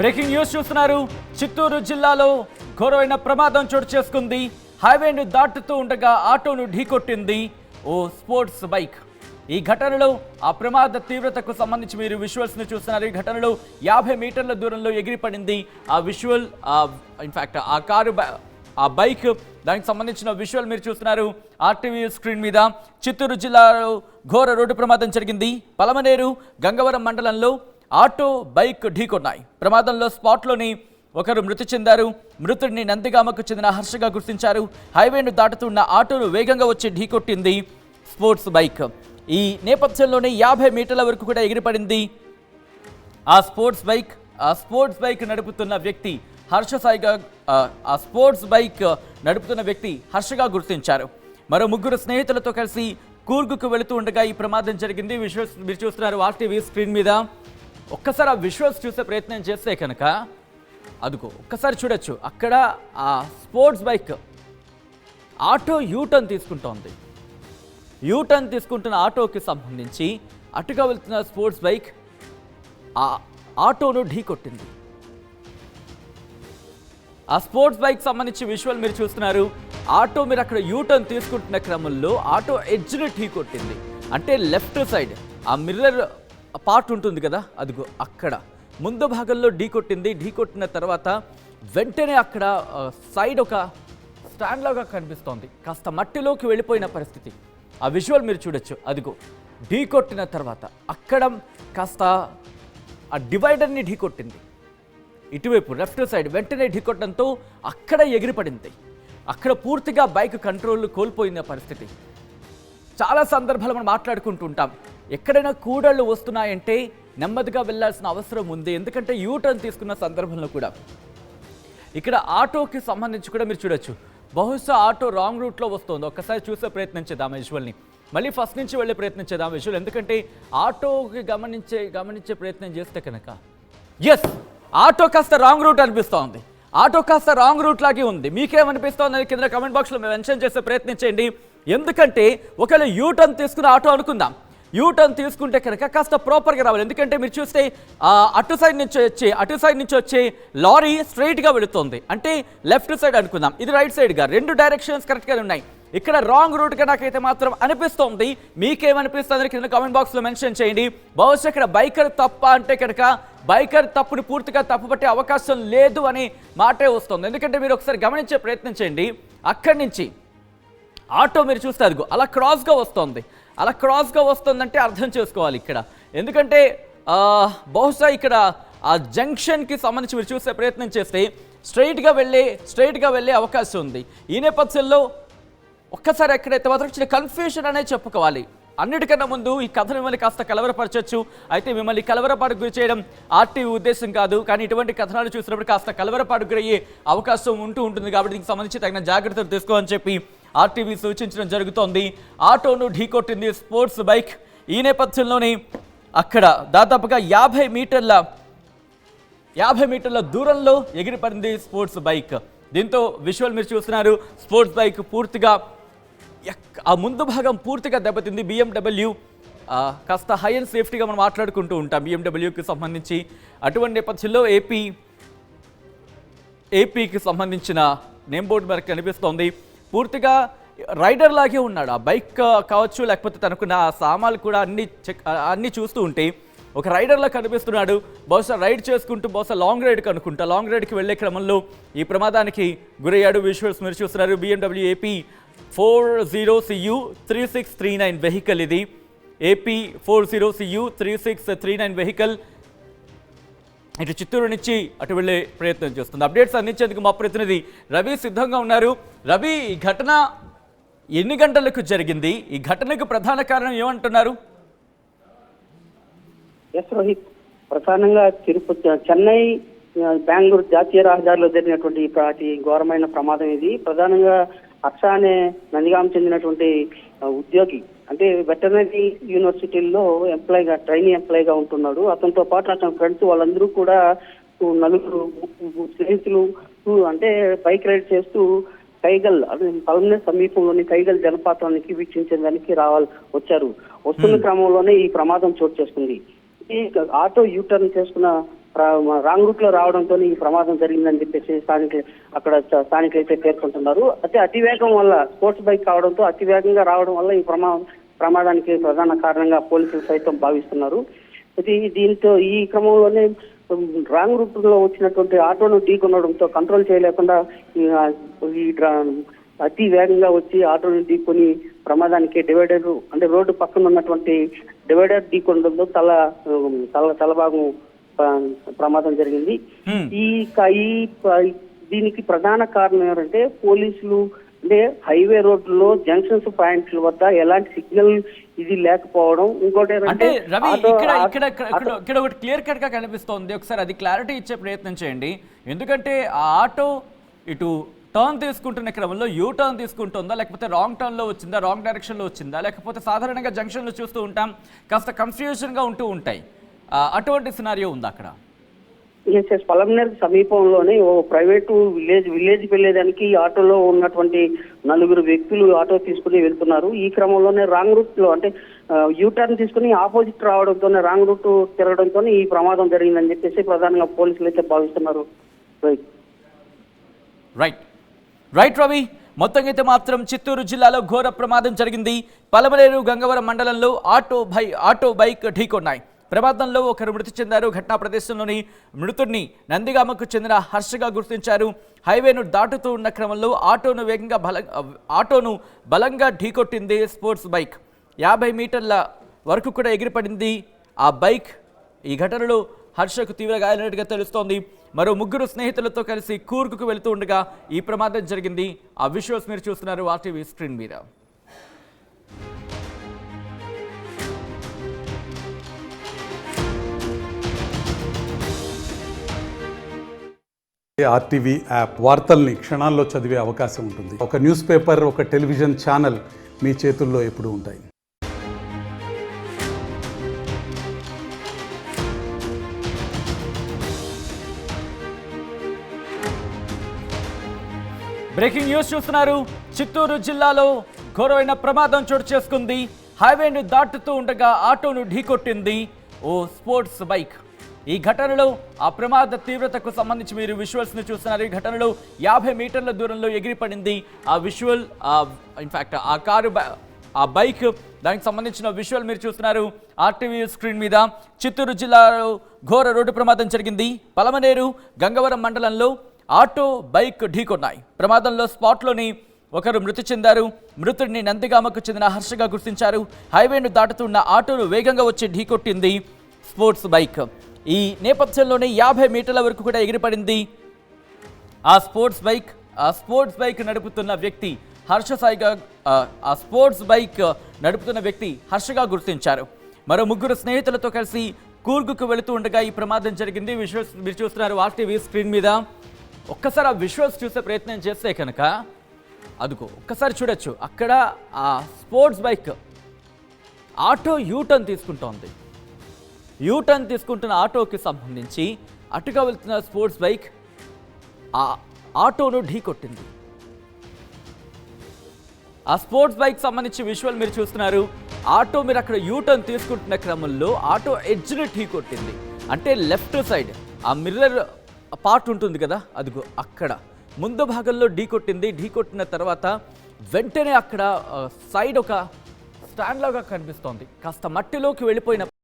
Breaking news చూస్తున్నారు. చిత్తూరు జిల్లాలో ఘోరమైన ప్రమాదం చోటు చేసుకుంది. హైవేను దాటుతూ ఉండగా ఆటోను ఢీకొట్టింది ఓ స్పోర్ట్స్ బైక్. ఈ ఘటనలో ఆ ప్రమాద తీవ్రతకు సంబంధించి మీరు విజువల్స్ ని చూస్తున్నారు. ఈ ఘటనలో 50 మీటర్ల దూరంలో ఎగిరిపడింది ఆ విజువల్. ఇన్ఫాక్ట్ ఆ కారు ఆ బైక్ దానికి సంబంధించిన విజువల్ మీరు చూస్తున్నారు ఆర్టీవీ స్క్రీన్ మీద. చిత్తూరు జిల్లాలో ఘోర రోడ్డు ప్రమాదం జరిగింది. పలమనేరు గంగవరం మండలంలో ఆటో బైక్ ఢీకొన్నాయి. ప్రమాదంలో స్పాట్లోని ఒకరు మృతి చెందారు. మృతుడిని నందిగామకు చెందిన హర్షగా గుర్తించారు. హైవేను దాటుతున్న ఆటోను వేగంగా వచ్చి ఢీకొట్టింది స్పోర్ట్స్ బైక్. ఈ నేపథ్యంలోనే 50 మీటర్ల వరకు కూడా ఎగిరిపడింది ఆ స్పోర్ట్స్ బైక్ నడుపుతున్న వ్యక్తి హర్షసాయిగా ఆ స్పోర్ట్స్ బైక్ నడుపుతున్న వ్యక్తి హర్షగా గుర్తించారు. మరో ముగ్గురు స్నేహితులతో కలిసి కూర్గుకు వెళుతూ ఉండగా ఈ ప్రమాదం జరిగింది. విజువల్స్ మీరు చూస్తున్నారు ఆర్టీవీ స్క్రీన్ మీద. ఒక్కసారి ఆ విజువల్స్ చూసే ప్రయత్నం చేస్తే కనుక అదుగో ఒక్కసారి చూడొచ్చు. అక్కడ ఆ స్పోర్ట్స్ బైక్ ఆటో యూటర్న్ తీసుకుంటోంది. యూటర్న్ తీసుకుంటున్న ఆటోకి సంబంధించి అటుగా వెళ్తున్న స్పోర్ట్స్ బైక్ ఆ ఆటోను ఢీకొట్టింది. ఆ స్పోర్ట్స్ బైక్ సంబంధించి విజువల్ మీరు చూస్తున్నారు. ఆటో మీరు అక్కడ యూటర్న్ తీసుకుంటున్న క్రమంలో ఆటో ఎడ్జ్ని ఢీకొట్టింది. అంటే లెఫ్ట్ సైడ్ ఆ మిర్రర్ పార్ట్ ఉంటుంది కదా, అదిగో అక్కడ ముందు భాగంలో ఢీకొట్టింది. ఢీకొట్టిన తర్వాత వెంటనే అక్కడ సైడ్ ఒక స్టాండ్ లాగా కనిపిస్తోంది. కాస్త మట్టిలోకి వెళ్ళిపోయిన పరిస్థితి. ఆ విజువల్ మీరు చూడొచ్చు. అదిగో ఢీకొట్టిన తర్వాత అక్కడ కాస్త ఆ డివైడర్ని ఢీకొట్టింది. ఇటువైపు లెఫ్ట్ సైడ్ వెంటనే ఢీకొట్టడంతో అక్కడ ఎగిరిపడింది. అక్కడ పూర్తిగా బైక్ కంట్రోల్ కోల్పోయిన పరిస్థితి. చాలా సందర్భాలు మనం మాట్లాడుకుంటూ ఉంటాం. ఎక్కడైనా కూడళ్ళు వస్తున్నాయంటే నెమ్మదిగా వెళ్లాల్సిన అవసరం ఉంది. ఎందుకంటే యూటర్న్ తీసుకున్న సందర్భంలో కూడా ఇక్కడ ఆటోకి సంబంధించి కూడా మీరు చూడొచ్చు. బహుశా ఆటో రాంగ్ రూట్లో వస్తుంది. ఒక్కసారి చూసే ప్రయత్నం చేద్దాం విజువల్ని. మళ్ళీ ఫస్ట్ నుంచి వెళ్ళే ప్రయత్నం చేద్దాం విజువల్. ఎందుకంటే ఆటోకి గమనించే ప్రయత్నం చేస్తే కనుక ఎస్, ఆటో కాస్త రాంగ్ రూట్ అనిపిస్తోంది. ఆటో కాస్త రాంగ్ రూట్ లాగే ఉంది. మీకేమనిపిస్తోంది కింద కమెంట్ బాక్స్లో మెన్షన్ చేసే ప్రయత్నం చేయండి. ఎందుకంటే ఒకవేళ యూటర్న్ తీసుకున్న ఆటో అనుకుందాం, యూటర్న్ తీసుకుంటే కనుక కాస్త ప్రాపర్గా రావాలి. ఎందుకంటే మీరు చూస్తే అటు సైడ్ నుంచి వచ్చే లారీ స్ట్రైట్గా వెళుతుంది. అంటే లెఫ్ట్ సైడ్ అనుకుందాం, ఇది రైట్ సైడ్గా, రెండు డైరెక్షన్స్ కరెక్ట్గానే ఉన్నాయి. ఇక్కడ రాంగ్ రూట్గా నాకైతే మాత్రం అనిపిస్తోంది. మీకేమనిపిస్తుంది కింద కామెంట్ బాక్స్లో మెన్షన్ చేయండి. బహుశా ఇక్కడ బైకర్ తప్ప అంటే కనుక బైకర్ తప్పుని పూర్తిగా తప్పుపట్టే అవకాశం లేదు అనే మాటే వస్తుంది. ఎందుకంటే మీరు ఒకసారి గమనించే ప్రయత్నం చేయండి. అక్కడి నుంచి ఆటో మీరు చూస్తే అదిగో అలా క్రాస్గా వస్తుంది. అలా క్రాస్గా వస్తుందంటే అర్థం చేసుకోవాలి ఇక్కడ. ఎందుకంటే బహుశా ఇక్కడ ఆ జంక్షన్కి సంబంధించి మీరు చూసే ప్రయత్నం చేస్తే స్ట్రైట్గా వెళ్ళే అవకాశం ఉంది. ఈ నేపథ్యంలో ఒక్కసారి ఎక్కడైతే మాత్రం చిన్న కన్ఫ్యూషన్ అనేది చెప్పుకోవాలి. అన్నిటికన్నా ముందు ఈ కథను మిమ్మల్ని కాస్త కలవరపరచవచ్చు. అయితే మిమ్మల్ని కలవరపాటుకు గురి చేయడం ఆర్టీవీ ఉద్దేశం కాదు. కానీ ఇటువంటి కథనాలు చూసినప్పుడు కాస్త కలవరపాటుకు గురయ్యే అవకాశం ఉంటుంది. కాబట్టి దీనికి సంబంధించి తగిన జాగ్రత్తలు తీసుకోవాలని చెప్పి ఆర్టీవీ సూచించడం జరుగుతోంది. ఆటోను ఢీకొట్టింది స్పోర్ట్స్ బైక్. ఈ నేపథ్యంలోనే అక్కడ దాదాపుగా 50 మీటర్ల దూరంలో ఎగిరిపడింది స్పోర్ట్స్ బైక్. దీంతో విజువల్ మీరు చూస్తున్నారు. స్పోర్ట్స్ బైక్ పూర్తిగా ఆ ముందు భాగం పూర్తిగా దెబ్బతింది. BMW కాస్త హై అండ్ సేఫ్టీగా మనం మాట్లాడుకుంటూ ఉంటాం BMWకి సంబంధించి. అటువంటి నేపథ్యంలో ఏపీకి సంబంధించిన నేమ్ బోర్డు మనకు కనిపిస్తోంది. పూర్తిగా రైడర్ లాగే ఉన్నాడు. ఆ బైక్ కావచ్చు, లేకపోతే తనకున్న సామాన్లు కూడా అన్నీ చూస్తూ ఉంటే ఒక రైడర్లా కనిపిస్తున్నాడు. బహుశా రైడ్ చేసుకుంటూ లాంగ్ రైడ్కి వెళ్ళే క్రమంలో ఈ ప్రమాదానికి గురయ్యాడు. విజువల్స్ మీరు చూస్తున్నారు. BMW AP 40CU 3639 వెహికల్ ఇది. AP 40CU 3639 వెహికల్ ఇటు చిత్తూరు నుంచి అటు వెళ్ళే ప్రయత్నం చేస్తుంది. అప్డేట్స్ అందించేందుకు మా ప్రతినిధి రవి సిద్ధంగా ఉన్నారు. రవి, ఈ ఘటన ఎన్ని గంటలకు జరిగింది? ఈ ఘటనకు ప్రధాన కారణం ఏమంటున్నారు? ఎస్ రోహిత్, ప్రధానంగా చెన్నై బెంగళూరు జాతీయ రహదారిలో జరిగినటువంటి ఘోరమైన ప్రమాదం ఇది. ప్రధానంగా హర్ష అనే నందిగామ చెందినటువంటి ఉద్యోగి, అంటే వెటర్నరీ యూనివర్సిటీల్లో ట్రైనీ ఎంప్లాయీగా ఉంటున్నాడు. అతనితో పాటు అతని ఫ్రెండ్స్ వాళ్ళందరూ కూడా నలుగురు స్నేహితులు అంటే బైక్ రైడ్ చేస్తూ కైగల్ పల్మనేర్ సమీపంలోని కైగల్ జలపాతానికి వీక్షించేదానికి వచ్చారు. వస్తున్న క్రమంలోనే ఈ ప్రమాదం చోటు చేసుకుంది. ఈ ఆటో యూటర్న్ చేసుకున్న రాంగ్ రూట్ లో రావడంతో ఈ ప్రమాదం జరిగిందని చెప్పేసి స్థానికులు అయితే పేర్కొంటున్నారు. అయితే అతివేగం వల్ల స్పోర్ట్స్ బైక్ కావడంతో అతి వేగంగా రావడం వల్ల ఈ ప్రమాదానికి ప్రధాన కారణంగా పోలీసులు సైతం భావిస్తున్నారు. అయితే దీంతో ఈ క్రమంలోనే రాంగ్ రూట్ లో వచ్చినటువంటి ఆటోను ఢీకొనడంతో కంట్రోల్ చేయలేకుండా అతి వేగంగా వచ్చి ఆటోను ఢీకొని ప్రమాదానికి డివైడర్ అంటే రోడ్డు పక్కన ఉన్నటువంటి డివైడర్ ఢీకొనడంతో తలభాగం ప్రమాదం జరిగింది. దీనికి ప్రధాన కారణం ఏంటంటే పోలీసులు అంటే హైవే రోడ్లలో జంక్షన్స్ పాయింట్ల వద్ద ఎలాంటి సిగ్నల్ ఇది లేకపోవడం. ఇంకోటి అంటే రవి ఇక్కడ ఒకటి క్లియర్ కట్ గా కనిపిస్తోంది. ఒకసారి అది క్లారిటీ ఇచ్చే ప్రయత్నం చేయండి. ఎందుకంటే ఆ ఆటో ఇటు టర్న్ తీసుకుంటున్న క్రమంలో యూ టర్న్ తీసుకుంటుందా, లేకపోతే రాంగ్ టర్న్ లో వచ్చిందా, రాంగ్ డైరెక్షన్ లో వచ్చిందా, లేకపోతే సాధారణంగా జంక్షన్ లో చూస్తూ ఉంటాం కాస్త కన్ఫ్యూజన్ గా ఉంటూ ఉంటాయి, అటువంటి సినారియో ఉంది అక్కడ? పలమనేరు సమీపంలోనే ఓ ప్రైవేటు విలేజ్ వెళ్ళేదానికి ఆటోలో ఉన్నటువంటి 4 వ్యక్తులు ఆటో తీసుకుని వెళ్తున్నారు. ఈ క్రమంలోనే రాంగ్ రూట్ లో అంటే యూటర్న్ తీసుకుని ఆపోజిట్ రావడంతోనే రాంగ్ రూట్ తిరగడంతో ఈ ప్రమాదం జరిగిందని చెప్పేసి ప్రధానంగా పోలీసులు అయితే భావిస్తున్నారు. రైట్ రవి, మొత్తం అయితే మాత్రం చిత్తూరు జిల్లాలో ఘోర ప్రమాదం జరిగింది. పలమనేరు గంగవరం మండలంలో ఆటో బైక్ ఢీకొన్నాయి. ప్రమాదంలో ఒకరు మృతి చెందారు. ఘటనా ప్రదేశంలోని మృతుడిని నందిగామకు చెందిన హర్షగా గుర్తించారు. హైవేను దాటుతూ ఉన్న క్రమంలో ఆటోను బలంగా ఢీకొట్టింది స్పోర్ట్స్ బైక్. 50 మీటర్ల వరకు కూడా ఎగిరిపడింది ఆ బైక్. ఈ ఘటనలో హర్షకు తీవ్ర గాయాలైనట్టుగా తెలుస్తోంది. మరో 3 స్నేహితులతో కలిసి కూర్గుకు వెళుతూ ఉండగా ఈ ప్రమాదం జరిగింది. ఆ విజువల్స్ మీరు చూస్తున్నారు ఆర్టీవీ స్క్రీన్ మీద. ఆర్టీవీ యాప్ వార్తల్ని క్షణాల్లో చదివే అవకాశం ఉంటుంది. ఒక న్యూస్ పేపర్, ఒక టెలివిజన్ ఛానల్ మీ చేతుల్లో ఎప్పుడూ ఉంటాయి. బ్రేకింగ్ న్యూస్ చూస్తున్నారు. చిత్తూరు జిల్లాలో ఘోరమైన ప్రమాదం చోటు చేసుకుంది. హైవేను దాటుతూ ఉండగా ఆటోను ఢీకొట్టింది ఓ స్పోర్ట్స్ బైక్. ఈ ఘటనలో ఆ ప్రమాద తీవ్రతకు సంబంధించి మీరు విజువల్స్ని చూస్తున్నారు. ఈ ఘటనలో 50 మీటర్ల దూరంలో ఎగిరిపడింది ఆ విజువల్. ఇన్ఫ్యాక్ట్ ఆ బైక్, దానికి సంబంధించిన విజువల్ మీరు చూస్తున్నారు ఆర్టీవీ స్క్రీన్ మీద. చిత్తూరు జిల్లాలో ఘోర రోడ్డు ప్రమాదం జరిగింది. పలమనేరు గంగవరం మండలంలో ఆటో బైక్ ఢీకొన్నాయి. ప్రమాదంలో స్పాట్లోని ఒకరు మృతి చెందారు. మృతుడిని నందిగామకు చెందిన హర్షగా గుర్తించారు. హైవేను దాటుతున్న ఆటోను వేగంగా వచ్చి ఢీకొట్టింది స్పోర్ట్స్ బైక్. ఈ నేపథ్యంలోనే 50 మీటర్ల వరకు కూడా ఎగిరిపడింది ఆ స్పోర్ట్స్ బైక్ నడుపుతున్న వ్యక్తి హర్షగా గుర్తించారు. మరో 3 స్నేహితులతో కలిసి కూర్గుకు వెళుతూ ఉండగా ఈ ప్రమాదం జరిగింది. విజువల్స్ మీరు చూస్తున్నారు ఆర్టీవీ స్క్రీన్ మీద. ఒక్కసారి ఆ విజువల్స్ చూసే ప్రయత్నం చేస్తే కనుక అదుకో ఒక్కసారి చూడొచ్చు. అక్కడ ఆ స్పోర్ట్స్ బైక్ ఆటో యూటర్న్ తీసుకుంటోంది. యూటర్న్ తీసుకుంటున్న ఆటోకి సంబంధించి అటుగా వెళ్తున్న స్పోర్ట్స్ బైక్ ఆ ఆటోను ఢీకొట్టింది. ఆ స్పోర్ట్స్ బైక్ సంబంధించి విజువల్ మీరు చూస్తున్నారు. ఆటో మీరు అక్కడ యూటర్న్ తీసుకుంటున్న క్రమంలో ఆటో ఎడ్జ్ని ఢీకొట్టింది. అంటే లెఫ్ట్ సైడ్ ఆ మిర్రర్ పార్ట్ ఉంటుంది కదా, అదిగో అక్కడ ముందు భాగంలో ఢీకొట్టింది. ఢీకొట్టిన తర్వాత వెంటనే అక్కడ సైడ్ ఒక స్టాండ్ లాగా కనిపిస్తోంది. కాస్త మట్టిలోకి వెళ్ళిపోయిన